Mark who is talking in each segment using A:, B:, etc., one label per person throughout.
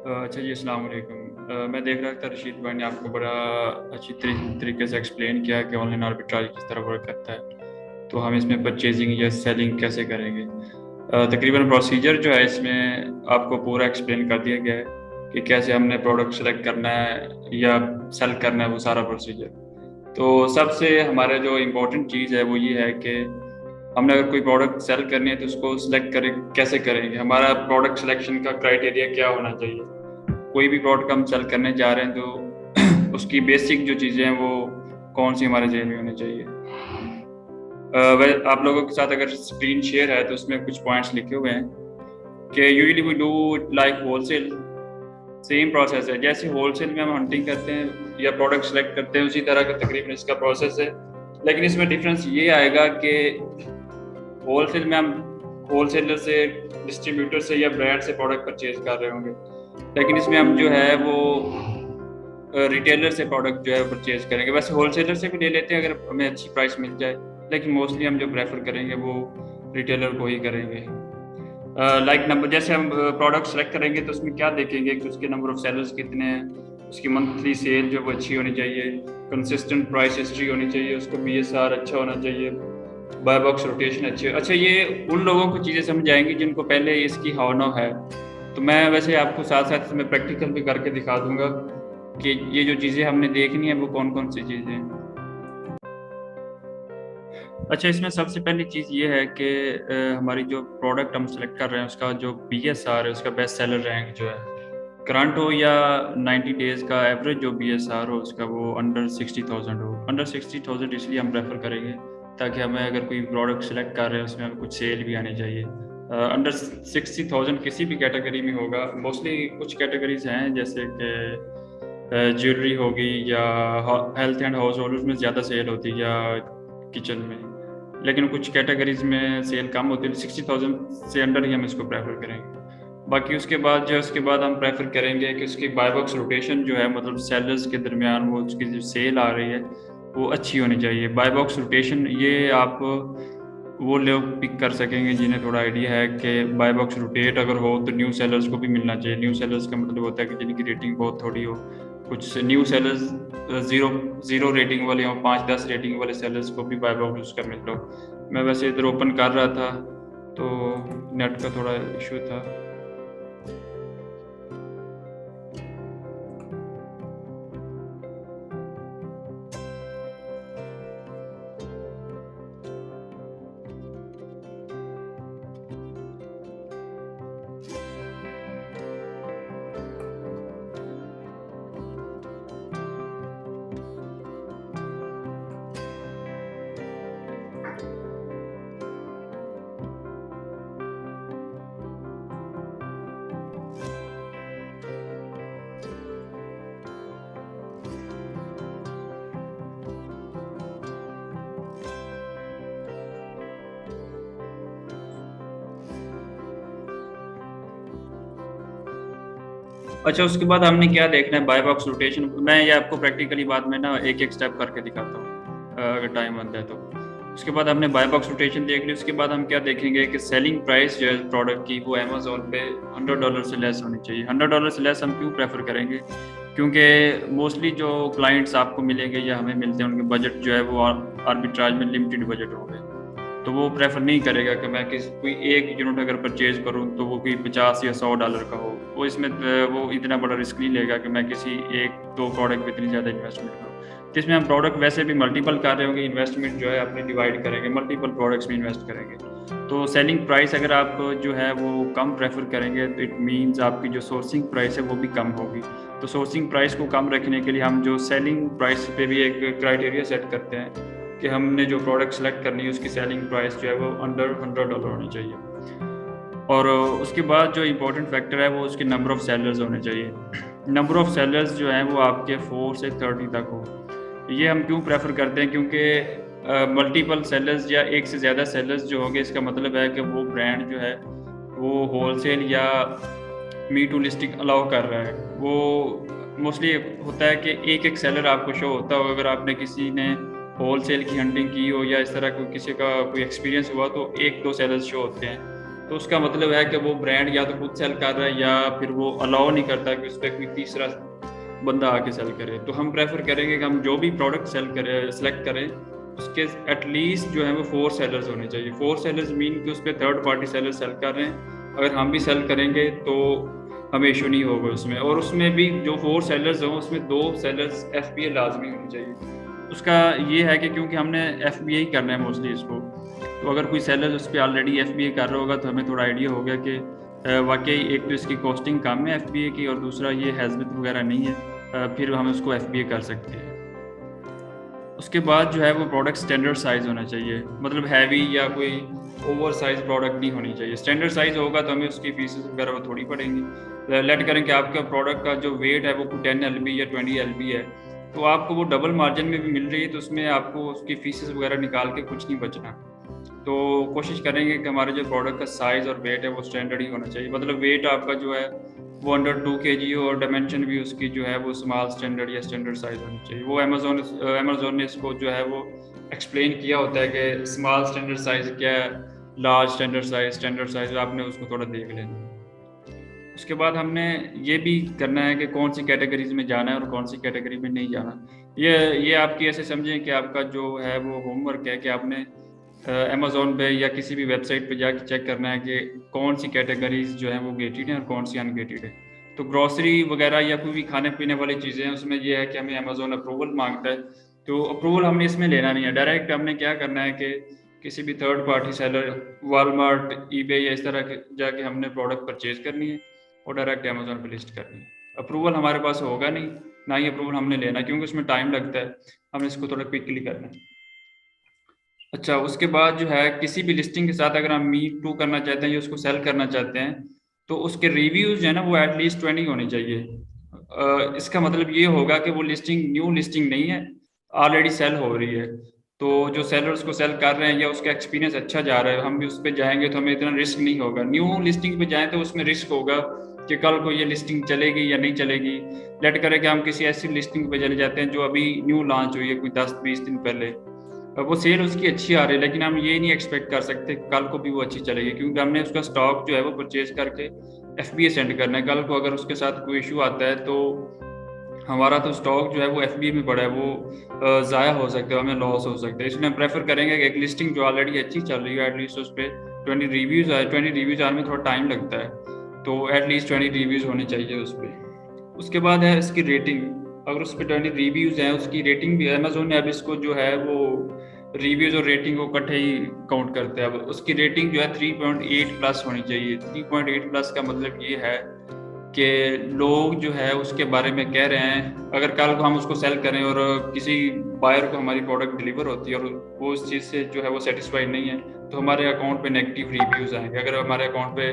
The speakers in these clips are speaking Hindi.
A: अच्छा जी, अस्सलाम वालेकुम। मैं देख रहा था रशीद भाई ने आपको बड़ा अच्छी तरीके से एक्सप्लेन किया कि ऑनलाइन आर्बिट्राज किस तरह वर्क करता है। तो हम इसमें परचेजिंग या सेलिंग कैसे करेंगे। तकरीबन प्रोसीजर जो है इसमें आपको पूरा एक्सप्लेन कर दिया गया है कि कैसे हमने प्रोडक्ट सेलेक्ट करना है या सेल करना है, वो सारा प्रोसीजर। तो सबसे हमारे जो इम्पोर्टेंट चीज़ है वो ये है कि हमने अगर कोई प्रोडक्ट सेल करनी है तो उसको सिलेक्ट करें, कैसे करेंगे, हमारा प्रोडक्ट सिलेक्शन का क्राइटेरिया क्या होना चाहिए। कोई भी प्रोडक्ट हम सेल करने जा रहे हैं तो उसकी बेसिक जो चीज़ें हैं वो कौन सी हमारे जेब में होनी चाहिए। वह आप लोगों के साथ अगर स्क्रीन शेयर है तो उसमें कुछ पॉइंट्स लिखे हुए हैं कि usually we do like wholesale. Same process है जैसे होलसेल में हम हंटिंग करते हैं या प्रोडक्ट सेलेक्ट करते हैं, उसी तरह का तकरीबन इसका प्रोसेस है। लेकिन इसमें डिफरेंस ये आएगा कि होलसेल में हम होलसेलर से, डिस्ट्रीब्यूटर से या ब्रांड से प्रोडक्ट परचेज कर रहे होंगे, लेकिन इसमें हम जो है वो रिटेलर से प्रोडक्ट जो है परचेज करेंगे। वैसे होलसेलर से भी ले लेते हैं अगर हमें अच्छी प्राइस मिल जाए, लेकिन मोस्टली हम जो प्रेफर करेंगे वो रिटेलर को ही करेंगे। लाइक नंबर, जैसे हम प्रोडक्ट सेलेक्ट करेंगे तो उसमें क्या देखेंगे कि उसके नंबर ऑफ सेलर्स कितने हैं, उसकी मंथली सेल जो वो अच्छी होनी चाहिए, कंसिस्टेंट प्राइस हिस्ट्री होनी चाहिए, उसको BSR अच्छा होना चाहिए, बाय बॉक्स रोटेशन अच्छी। अच्छा, ये उन लोगों को चीज़ें समझ आएंगी जिनको पहले इसकी हाव नाउ है। तो मैं वैसे आपको साथ साथ इसमें प्रैक्टिकल भी करके दिखा दूंगा कि ये जो चीज़ें हमने देखनी है वो कौन कौन सी चीज़ें हैं। अच्छा, इसमें सबसे पहली चीज़ ये है कि हमारी जो प्रोडक्ट हम सेलेक्ट कर रहे हैं उसका जो BSR है, उसका बेस्ट सेलर रैंक जो है करंट हो या 90 डेज़ का एवरेज जो BSR हो उसका वो अंडर 60,000 हो। अंडर 60,000 इसलिए हम प्रेफर करेंगे ताकि हमें अगर कोई प्रोडक्ट सेलेक्ट कर रहे हैं उसमें हमें कुछ सेल भी आनी चाहिए। अंडर 60,000 किसी भी कैटेगरी में होगा। मोस्टली कुछ कैटेगरीज हैं जैसे कि ज्वेलरी होगी या हेल्थ एंड हाउस होल्ड में ज़्यादा सेल होती है या किचन में, लेकिन कुछ कैटेगरीज में सेल कम होती है। 60,000 से अंडर ही हम इसको प्रेफर करेंगे। बाकी उसके बाद हम प्रेफर करेंगे कि उसकी बाय बॉक्स रोटेशन जो है, मतलब सेलर्स के दरमियान वो उसकी जो सेल आ रही है वो अच्छी होनी चाहिए। बाय बॉक्स रोटेशन ये आप वो लोग पिक कर सकेंगे जिन्हें थोड़ा आइडिया है कि बाय बॉक्स रोटेट अगर हो तो न्यू सेलर्स को भी मिलना चाहिए। न्यू सेलर्स का मतलब होता है कि जिनकी रेटिंग बहुत थोड़ी हो। कुछ new sellers zero zero rating वाले हो, 5-10 रेटिंग वाले सेलर्स को भी बाय बॉक्स उसका मिल लो। मैं वैसे इधर ओपन कर रहा था तो नेट का थोड़ा इशू था। अच्छा, उसके बाद हमने क्या देखना है, बाय बॉक्स रोटेशन। मैं ये आपको प्रैक्टिकली बाद में ना एक एक स्टेप करके दिखाता हूँ अगर टाइम बनता है तो। उसके बाद हमने बाय बॉक्स रोटेशन देख ली। उसके बाद हम क्या देखेंगे कि सेलिंग प्राइस जो है प्रोडक्ट की वो अमेजोन पे $100 से लेस होनी चाहिए। $100 से लेस हम क्यों प्रेफर करेंगे, क्योंकि मोस्टली जो क्लाइंट्स आपको मिलेंगे या हमें मिलते हैं उनके बजट जो है वो आर्बिट्राज में लिमिटेड बजट होंगे। तो वो प्रेफर नहीं करेगा कि मैं कोई एक यूनिट अगर परचेज करूँ तो वो कोई 50 या $100 का हो। वो इसमें वो इतना बड़ा रिस्क नहीं लेगा कि मैं किसी एक दो प्रोडक्ट पे इतनी ज़्यादा इन्वेस्टमेंट करूँ। तो इसमें हम प्रोडक्ट वैसे भी मल्टीपल कर रहे होंगे, इन्वेस्टमेंट जो है अपनी डिवाइड करेंगे, मल्टीपल प्रोडक्ट्स में इन्वेस्ट करेंगे। तो सेलिंग प्राइस अगर आप जो है वो कम प्रेफर करेंगे तो इट मीन्स आपकी जो सोर्सिंग प्राइस है वो भी कम होगी। तो सोर्सिंग प्राइस को कम रखने के लिए हम जो सेलिंग प्राइस पे भी एक क्राइटेरिया सेट करते हैं कि हमने जो प्रोडक्ट सेलेक्ट करनी है उसकी सेलिंग प्राइस जो है वो अंडर $100 होनी चाहिए। और उसके बाद जो इम्पोर्टेंट फैक्टर है वो उसके नंबर ऑफ सेलर्स होने चाहिए। नंबर ऑफ सेलर्स जो हैं वो आपके 4 से 30 तक हो। ये हम क्यों प्रेफर करते हैं, क्योंकि मल्टीपल सेलर्स या एक से ज़्यादा सेलर्स जो होंगे इसका मतलब है कि वो ब्रांड जो है वो होलसेल या मी टू लिस्टिंग अलाउ कर रहा है। वो मोस्टली होता है कि एक एक सेलर आपको शो होता हो। अगर आपने किसी ने होल सेल की हंटिंग की हो या इस तरह कोई किसी का कोई एक्सपीरियंस हुआ तो एक दो सेलर्स शो होते हैं। तो उसका मतलब है कि वो ब्रांड या तो खुद सेल कर रहा है या फिर वो अलाउ नहीं करता कि उस पर कोई तीसरा बंदा आके सेल करे। तो हम प्रेफर करेंगे कि हम जो भी प्रोडक्ट सेलेक्ट करें उसके एटलीस्ट जो है वो 4 सेलर्स होने चाहिए। 4 सेलर्स मीन कि उस पर थर्ड पार्टी सेलर सेल कर रहे हैं, अगर हम भी सेल करेंगे तो हमें इशू नहीं होगा उसमें। और उसमें भी जो 4 सेलर्स हों उसमें 2 सेलर्स FBA लाजमी होनी चाहिए। उसका ये है कि क्योंकि हमने FBA ही करना है मोस्टली इसको, तो अगर कोई सेलर उस पर ऑलरेडी FBA कर रहा होगा तो हमें थोड़ा आइडिया हो गया कि वाकई एक तो इसकी कॉस्टिंग कम है FBA की, और दूसरा ये हैज़मेट वगैरह नहीं है, फिर हम उसको FBA कर सकते हैं। उसके बाद जो है वो प्रोडक्ट स्टैंडर्ड साइज़ होना चाहिए, मतलब हैवी या कोई ओवर साइज प्रोडक्ट नहीं होनी चाहिए। स्टैंडर्ड साइज होगा तो हमें उसकी फीसेस वगैरह वो थोड़ी पड़ेंगी। लेट करें कि आपका प्रोडक्ट का जो वेट है वो 10 LB या 20 LB है, तो आपको वो डबल मार्जिन में भी मिल रही है, तो उसमें आपको उसकी फीसेस वगैरह निकाल के कुछ नहीं बचना। तो कोशिश करेंगे कि हमारे जो प्रोडक्ट का साइज़ और वेट है वो स्टैंडर्ड ही होना चाहिए, मतलब वेट आपका जो है वो अंडर 2 kg हो, और डायमेंशन भी उसकी जो है वो स्मॉल स्टैंडर्ड या स्टैंडर्ड साइज होनी चाहिए। वो अमेजोन ने इसको जो है वो एक्सप्लेन किया होता है कि स्मॉल स्टैंडर्ड साइज क्या है, लार्ज स्टैंडर्ड साइज आपने उसको थोड़ा देख लेना। उसके बाद हमने ये भी करना है कि कौन सी कैटेगरीज में जाना है और कौन सी कैटेगरी में नहीं जाना। ये आपकी ऐसे समझें कि आपका जो है वो होमवर्क है कि आपने अमेजोन पे या किसी भी वेबसाइट पे जाके चेक करना है कि कौन सी कैटेगरीज जो है वो गेटेड हैं और कौन सी अनगेटेड है। तो ग्रोसरी वगैरह या कोई भी खाने पीने वाली चीज़ें हैं उसमें ये है कि हमें अमेजोन अप्रूवल मांगता है, तो अप्रूवल हमने इसमें लेना नहीं है। डायरेक्ट हमने क्या करना है कि किसी भी third party seller Walmart, eBay या इस तरह के जाके हमने प्रोडक्ट परचेज करनी है और डायरेक्ट अमेजोन पे लिस्ट करनी है। अप्रूवल हमारे पास होगा नहीं, ना ही अप्रूवल हमने लेना, क्योंकि उसमें टाइम लगता है, हमने इसको थोड़ा क्विकली करना है। अच्छा, उसके बाद जो है किसी भी लिस्टिंग के साथ अगर हम मी टू करना चाहते हैं या उसको सेल करना चाहते हैं तो उसके रिव्यूज जो है ना वो एटलीस्ट 20 होने चाहिए। इसका मतलब ये होगा कि वो लिस्टिंग न्यू लिस्टिंग नहीं है, ऑलरेडी सेल हो रही है। तो जो सेलर उसको सेल कर रहे हैं या उसका एक्सपीरियंस अच्छा जा रहा है, हम भी उस पर जाएंगे तो हमें इतना रिस्क नहीं होगा। न्यू लिस्टिंग पे जाएं तो उसमें रिस्क होगा कि कल को ये लिस्टिंग चलेगी या नहीं चलेगी। लेट करें कि हम किसी ऐसी लिस्टिंग पे चले जाते हैं जो अभी न्यू लॉन्च हुई है कोई 10-20 दिन पहले, वो सेल उसकी अच्छी आ रही है, लेकिन हम ये नहीं एक्सपेक्ट कर सकते कल को भी वो अच्छी चलेगी, क्योंकि हमने उसका स्टॉक जो है वो परचेज करके FBA सेंड करना है। कल को अगर उसके साथ कोई इशू आता है तो हमारा तो स्टॉक जो है वो FBA में पड़ा है, वो ज़ाया हो सकता है, हमें लॉस हो सकता है। इसलिए हम प्रेफर करेंगे कि एक लिस्टिंग जो ऑलरेडी अच्छी चल रही है एटलीस्ट उस पर 20 रिव्यूज़ आए। 20 रिव्यूज़ आने में थोड़ा टाइम लगता है, तो एटलीस्ट 20 रिव्यूज़ होने चाहिए उस पर। उसके बाद है इसकी रेटिंग। अगर उस पर 20 रिव्यूज़ हैं, उसकी रेटिंग भी अमेजोन ने अब इसको जो है वो रिव्यूज़ और रेटिंग को इकट्ठे ही काउंट करते हैं। अब उसकी रेटिंग जो है 3.8 प्लस होनी चाहिए। 3.8 प्लस का मतलब ये है कि लोग जो है उसके बारे में कह रहे हैं, अगर कल को हम उसको सेल करें और किसी बायर को हमारी प्रोडक्ट डिलीवर होती है और वो उस चीज़ से जो है वो सेटिस्फाइड नहीं है, तो हमारे अकाउंट पे नेगेटिव रिव्यूज़ आएंगे। अगर हमारे अकाउंट पे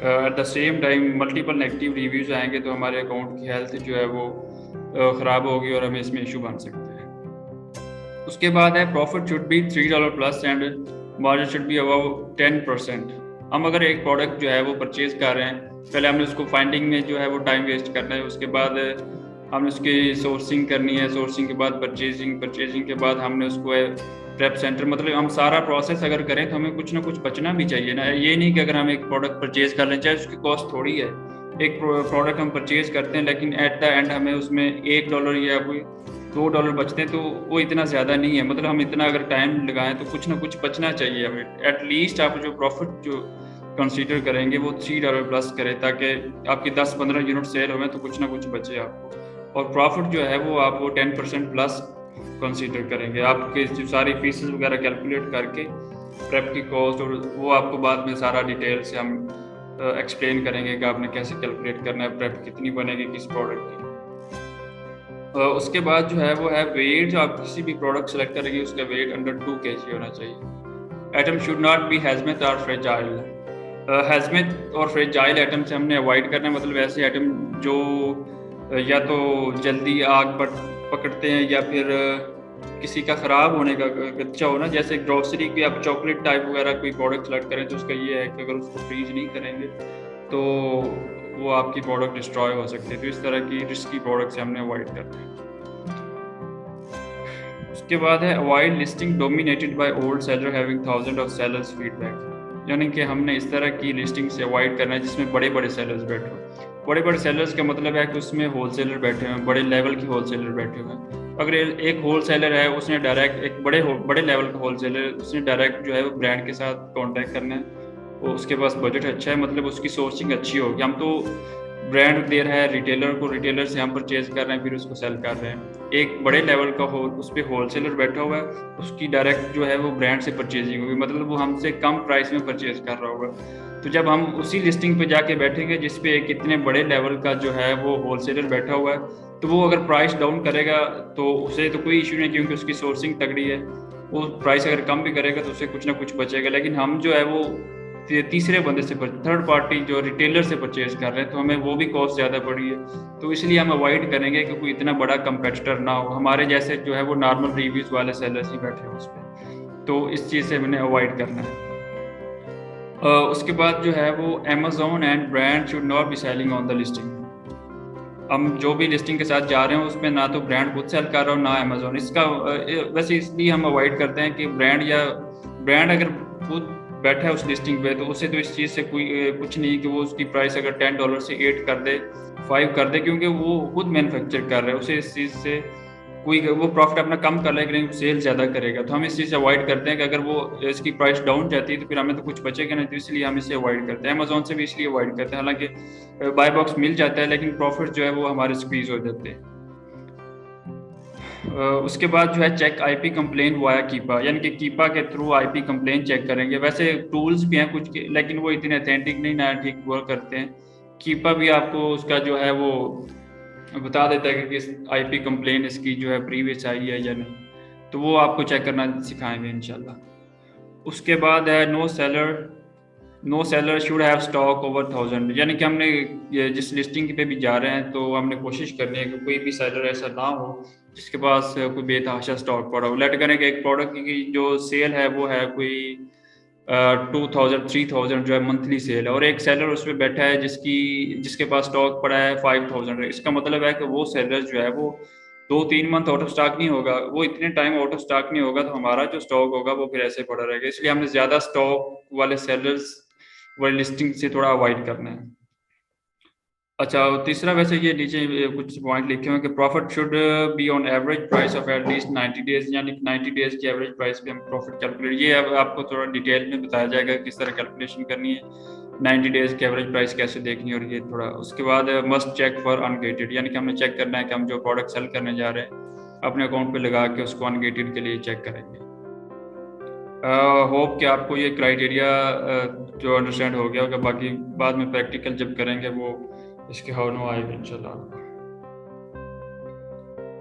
A: at the same time multiple negative reviews आएंगे तो हमारे अकाउंट की हेल्थ जो है वो ख़राब होगी और हमें इसमें इशू बन सकता है। उसके बाद है profit should be $3 plus and margin should be above 10%। हम अगर एक प्रोडक्ट जो है वो परचेज कर रहे हैं, पहले हमने उसको फाइंडिंग में जो है वो टाइम वेस्ट करना है, उसके बाद हमने उसकी सोर्सिंग करनी है, सोर्सिंग के बाद परचेजिंग के बाद हमने उसको प्रेप सेंटर, मतलब हम सारा प्रोसेस अगर करें तो हमें कुछ ना कुछ बचना भी चाहिए ना। ये नहीं कि अगर हम एक प्रोडक्ट परचेज कर लें चाहे उसकी कॉस्ट थोड़ी है, एक प्रोडक्ट हम परचेज करते हैं लेकिन एट द एंड हमें उसमें $1 या कोई $2 बचते हैं, तो वो इतना ज़्यादा नहीं है। मतलब हम इतना अगर टाइम लगाएं तो कुछ ना कुछ बचना चाहिए हमें। एटलीस्ट आप जो प्रॉफिट जो कंसीडर करेंगे वो $3 प्लस करें, ताकि आपकी 10-15 यूनिट सेल हो तो कुछ ना कुछ बचे आपको। और प्रॉफिट जो है वो आप वो 10% प्लस कंसीडर करेंगे। आपके जो सारी फीसेस वगैरह कैलकुलेट करके प्रेप की कॉस्ट, और वो आपको बाद में सारा डिटेल से हम एक्सप्लेन करेंगे कि आपने कैसे कैलकुलेट करना है, प्रेप कितनी बनेगी किस प्रोडक्ट की। उसके बाद जो है वो है वेट। जो आप किसी भी प्रोडक्ट सेलेक्ट करेंगे उसका वेट अंडर 2 kg होना चाहिए। Atom should not be hazmat और फ्रेजाइल। हैजमेट और फ्रेजाइल आइटम से हमने अवॉइड करना है, मतलब ऐसे आइटम जो या तो जल्दी आग पर पकड़ते हैं या फिर किसी का ख़राब होने का खदशा हो ना, जैसे ग्रोसरी की आप चॉकलेट टाइप वगैरह कोई प्रोडक्ट सेलेक्ट करें तो उसका ये है कि अगर उसको फ्रीज नहीं करेंगे तो वो आपकी प्रोडक्ट डिस्ट्रॉय हो सकती है। तो इस तरह की रिस्की प्रोडक्ट से हमने अवॉइड करना है। उसके बाद है avoid listing dominated by old seller having thousand of sellers feedback. यानी कि हमने इस तरह की लिस्टिंग से अवॉइड करना है जिसमें बड़े बड़े सेलर्स बैठे हों। बड़े बड़े सेलर्स का मतलब है कि उसमें होलसेलर बैठे हुए हैं, बड़े लेवल के होलसेलर बैठे हुए हैं। अगर एक होलसेलर है, उसने डायरेक्ट एक बड़े लेवल का होलसेलर, उसने डायरेक्ट जो है वो ब्रांड के साथ कॉन्टैक्ट करना है, और उसके पास बजट अच्छा है, मतलब उसकी सोर्सिंग अच्छी होगी। हम तो ब्रांड दे रहा है रिटेलर को, रिटेलर से हम परचेज कर रहे हैं, फिर उसको सेल कर रहे हैं। एक बड़े लेवल का उस पर होलसेलर बैठा हुआ है, उसकी डायरेक्ट जो है वो ब्रांड से परचेजिंग होगी, मतलब वो हमसे कम प्राइस में परचेज कर रहा होगा। तो जब हम उसी लिस्टिंग पे जाके बैठेंगे जिसपे एक इतने बड़े लेवल का जो है वो होलसेलर बैठा हुआ है, तो वो अगर प्राइस डाउन करेगा तो उसे तो कोई इशू नहीं, क्योंकि उसकी सोर्सिंग तगड़ी है। वो प्राइस अगर कम भी करेगा तो उसे कुछ ना कुछ बचेगा। लेकिन हम जो है वो तीसरे बंदे से, थर्ड पार्टी जो रिटेलर से परचेज कर रहे हैं, तो हमें वो भी कॉस्ट ज़्यादा पड़ी है। तो इसलिए हम अवॉइड करेंगे कि कोई इतना बड़ा कंपेटिटर ना हो, हमारे जैसे जो है वो नॉर्मल रिव्यूज़ वाले सेलर्स ही बैठे हो उस पर। तो इस चीज़ से मैंने अवॉइड करना है। उसके बाद जो है वो Amazon and brand should not be selling on the listing. हम जो भी लिस्टिंग के साथ जा रहे हैं उसमें ना तो ब्रांड खुद सेल कर रहा हो ना अमेजोन। इसका वैसे इसलिए हम अवॉइड करते हैं कि ब्रांड अगर खुद बैठा है उस लिस्टिंग पे, तो उसे तो इस चीज़ से कोई कुछ नहीं कि वो उसकी प्राइस अगर $10 से 8 कर दे, 5 कर दे, क्योंकि वो खुद मैन्युफैक्चर कर रहा है। उसे इस चीज़ से कोई वो प्रॉफिट अपना कम कर लेगा, लेकिन सेल ज़्यादा करेगा। तो हम इस चीज़ से अवॉइड करते हैं कि अगर वो इसकी प्राइस डाउन जाती है तो फिर हमें तो कुछ बचेगा नहीं, तो इसलिए हम इसे अवॉइड करते हैं। अमेजोन से भी इसलिए अवॉइड करते हैं, हालांकि बाय बॉक्स मिल जाता है, लेकिन प्रॉफिट जो है वो हमारे स्क्वीज हो जाते हैं। उसके बाद जो है चेक आईपी कंप्लेन वाया कीपा, यानी कि कीपा के थ्रू आईपी कंप्लेन चेक करेंगे। वैसे टूल्स भी हैं कुछ के, लेकिन वो इतने अथेंटिक नहीं ना ठीक वर्क करते हैं। कीपा भी आपको उसका जो है वो बता देता है कि किस आईपी कंप्लेन इसकी जो है प्रीवियस आई है या नहीं, तो वो आपको चेक करना सिखाएंगे इंशाल्लाह। उसके बाद है no seller should have stock over 1000, यानी कि हमने जिस लिस्टिंग पे भी जा रहे हैं तो हमने कोशिश करनी है कि कोई भी सेलर ऐसा ना हो जिसके पास कोई बेतहाशा स्टॉक पड़ा हो। लेट करें कि एक प्रोडक्ट की जो सेल है वो है कोई 2000 3000 जो है मंथली सेल है, और एक सेलर उसमें बैठा है जिसके पास स्टॉक पड़ा है 5000। इसका मतलब है कि वो सेलर जो है वो 2-3 मंथ आउट ऑफ स्टॉक नहीं होगा, वो इतने टाइम आउट ऑफ स्टॉक नहीं होगा, तो हमारा जो स्टॉक होगा वो फिर ऐसे पड़ा रहेगा। इसलिए हमने ज़्यादा स्टॉक वाले सेलर्स वाली लिस्टिंग से थोड़ा अवॉइड करना है। अच्छा, तीसरा वैसे ये नीचे कुछ पॉइंट लिखे हुए हैं कि profit should be on average price of at least 90 days, यानी 90 डेज की एवरेज प्राइस पे हम प्रॉफिट कैलकुलेट, ये अब आपको थोड़ा डिटेल में बताया जाएगा किस तरह कैलकुलेशन करनी है, 90 डेज की एवरेज प्राइस कैसे देखनी है, और ये थोड़ा। उसके बाद मस्ट चेक फॉर अनगेटेड, यानी कि हमने चेक करना है कि हम जो प्रोडक्ट सेल करने जा रहे हैं अपने अकाउंट पे लगा के उसको अनगेटेड के लिए चेक करेंगे। होप कि आपको ये क्राइटेरिया जो अंडरस्टैंड हो गया होगा। बाकी बाद में प्रैक्टिकल जब करेंगे वो इसके हाउ नो आएगा इंशाल्लाह।